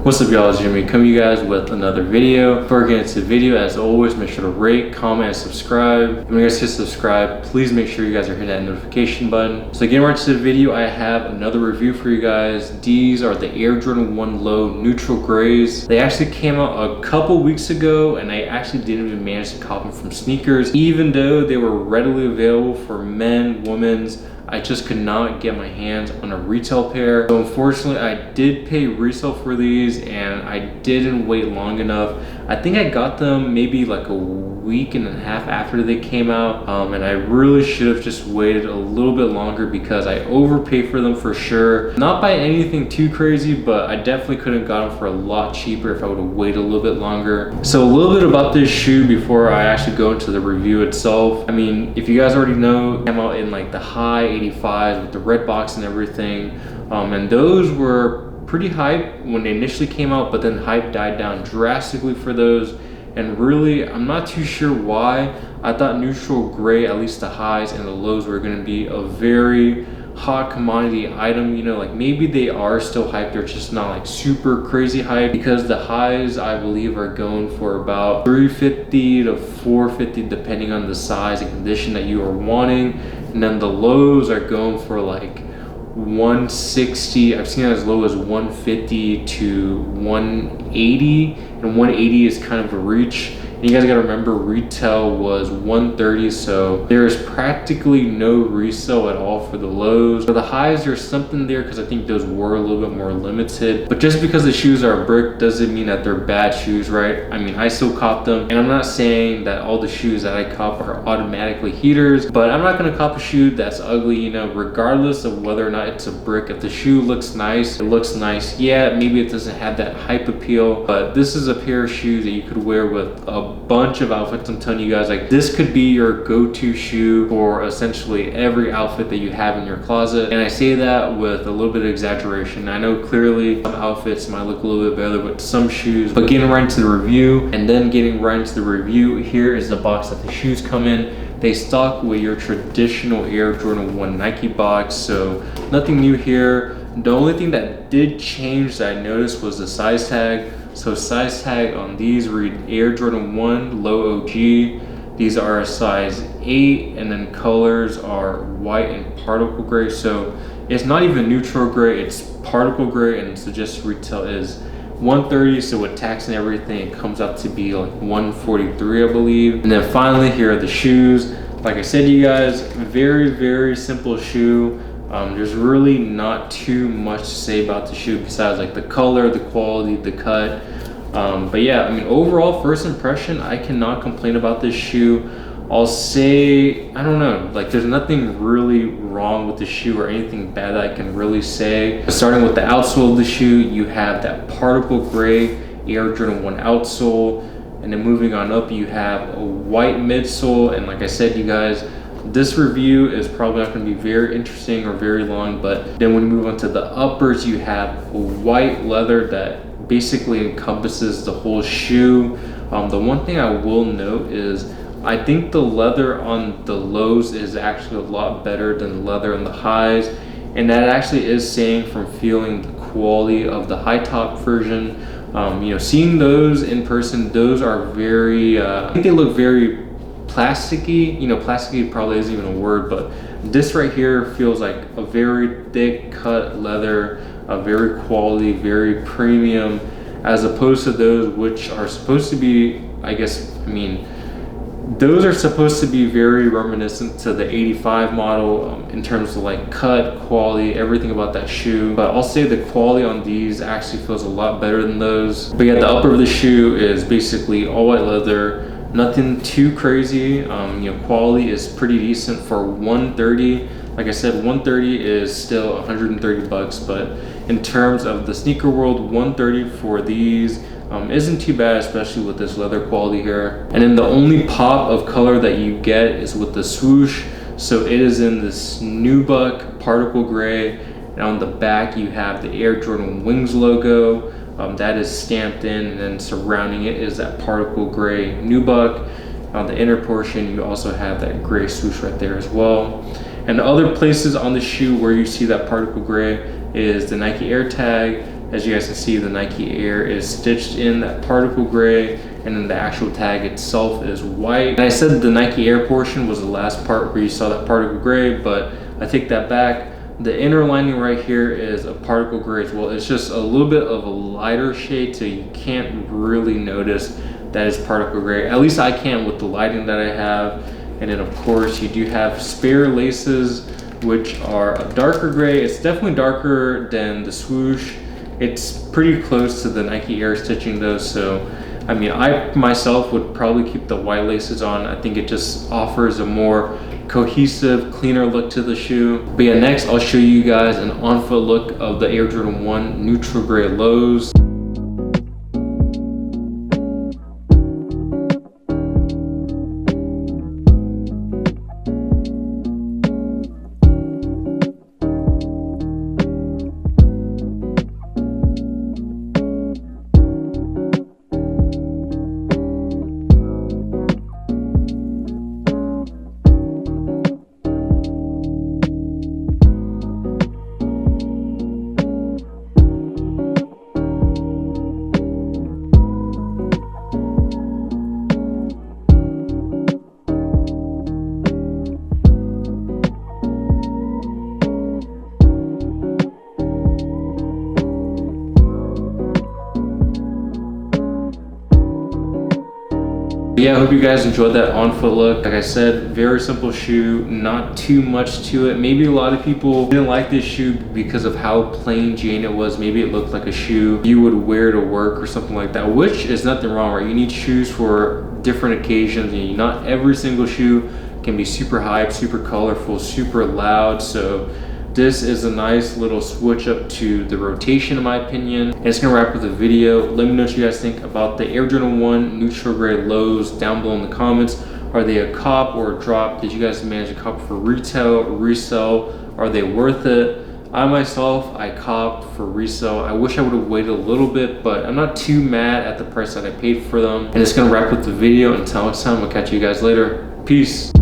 What's up, y'all? It's Jimmy coming to you guys with another video. Before we get into the video, as always, make sure to rate, comment, and subscribe. When you guys hit subscribe, please make sure you guys are hitting that notification button. So getting right to the video, I have another review for you guys. These are the Air Jordan 1 Low Neutral Grays. They actually came out a couple weeks ago, and I actually didn't even manage to cop them from sneakers, even though they were readily available for men, women's. I just could not get my hands on a retail pair. So unfortunately, I did pay resale for these and I didn't wait long enough. I think I got them maybe like a week and a half after they came out. And I really should have just waited a little bit longer because I overpaid for them for sure. Not by anything too crazy, but I definitely could have got them for a lot cheaper if I would have waited a little bit longer. So a little bit about this shoe before I actually go into the review itself. I mean, if you guys already know, it came out in like the high 85s with the red box and everything. And those were pretty hype when they initially came out, but then hype died down drastically for those. And really, I'm not too sure why. I thought neutral gray, at least the highs and the lows, were going to be a very hot commodity item. You know, like maybe they are still hyped, they're just not like super crazy hype, because the highs I believe are going for about $350 to $450 depending on the size and condition that you are wanting, and then the lows are going for like $160. I've seen it as low as $150 to $180, and $180 is kind of a reach. And you guys gotta remember, retail was $130, so there's practically no resale at all for the lows. For the highs, there's something there because I think those were a little bit more limited. But just because the shoes are a brick doesn't mean that they're bad shoes, right? I mean, I still cop them, and I'm not saying that all the shoes that I cop are automatically heaters, but I'm not gonna cop a shoe that's ugly, you know, regardless of whether or not it's a brick. If the shoe looks nice, it looks nice. Yeah, maybe it doesn't have that hype appeal, but this is a pair of shoes that you could wear with a bunch of outfits. I'm telling you guys, like, this could be your go-to shoe for essentially every outfit that you have in your closet. And I say that with a little bit of exaggeration. I know clearly some outfits might look a little bit better with some shoes, but getting right into the review, here is the box that the shoes come in. They stock with your traditional Air Jordan 1 Nike box, so nothing new here. The only thing that did change that I noticed was the size tag. So size tag on these read Air Jordan 1 Low OG. These are a size 8, and then colors are white and particle gray. So it's not even neutral gray, it's particle gray, and suggested retail is $130. So with tax and everything, it comes out to be like $143, I believe. And then finally, here are the shoes. Like I said to you guys, very simple shoe. There's really not too much to say about the shoe besides like the color, the quality, the cut. But yeah, I mean, overall first impression, I cannot complain about this shoe. I'll say, I don't know, like there's nothing really wrong with the shoe or anything bad that I can really say. Starting with the outsole of the shoe, you have that particle gray Air Jordan 1 outsole, and then moving on up, you have a white midsole. And like I said, you guys, this review is probably not going to be very interesting or very long, but then when you move on to the uppers, you have a white leather that basically encompasses the whole shoe. The one thing I will note is I think the leather on the lows is actually a lot better than the leather on the highs, and that actually is saying from feeling the quality of the high top version. You know, seeing those in person, those are very, I think they look very plasticky. You know, plasticky probably isn't even a word, but this right here feels like a very thick cut leather, a very quality, very premium, as opposed to those which are supposed to be, those are supposed to be very reminiscent to the 85 model in terms of like cut, quality, everything about that shoe. But I'll say the quality on these actually feels a lot better than those. But yeah, the upper of the shoe is basically all white leather. Nothing too crazy. You know, quality is pretty decent for $130. Like I said, $130 is still $130, but in terms of the sneaker world, $130 for these isn't too bad, especially with this leather quality here. And then the only pop of color that you get is with the swoosh. So it is in this nubuck particle gray, and on the back you have the Air Jordan Wings logo. That is stamped in, and then surrounding it is that particle gray nubuck. On the inner portion, you also have that gray swoosh right there as well. And the other places on the shoe where you see that particle gray is the Nike Air tag, As you guys can see, the Nike Air is stitched in that particle gray, and then the actual tag itself is white. And I said the Nike Air portion was the last part where you saw that particle gray, but I take that back. The inner lining right here is a particle gray as well. It's just a little bit of a lighter shade, so you can't really notice that is particle gray. At least I can't with the lighting that I have. And then of course you do have spare laces, which are a darker gray. It's definitely darker than the swoosh. It's pretty close to the Nike Air stitching though, so I mean, I myself would probably keep the white laces on. I think it just offers a more cohesive, cleaner look to the shoe. But yeah, next I'll show you guys an on-foot look of the Air Jordan 1 neutral gray lows. Yeah, I hope you guys enjoyed that on-foot look. Like I said, very simple shoe, not too much to it. Maybe a lot of people didn't like this shoe because of how plain Jane it was. Maybe it looked like a shoe you would wear to work or something like that, which is nothing wrong, right? You need shoes for different occasions, and not every single shoe can be super hype, super colorful, super loud. So this is a nice little switch up to the rotation in my opinion. And it's gonna wrap up the video. Let me know what you guys think about the Air Jordan 1 neutral gray lows down below in the comments. Are they a cop or a drop? Did you guys manage to cop for retail or resell? Are they worth it? I myself, I copped for resale. I wish I would have waited a little bit, but I'm not too mad at the price that I paid for them. And it's gonna wrap up the video. Until next time, I'll catch you guys later. Peace.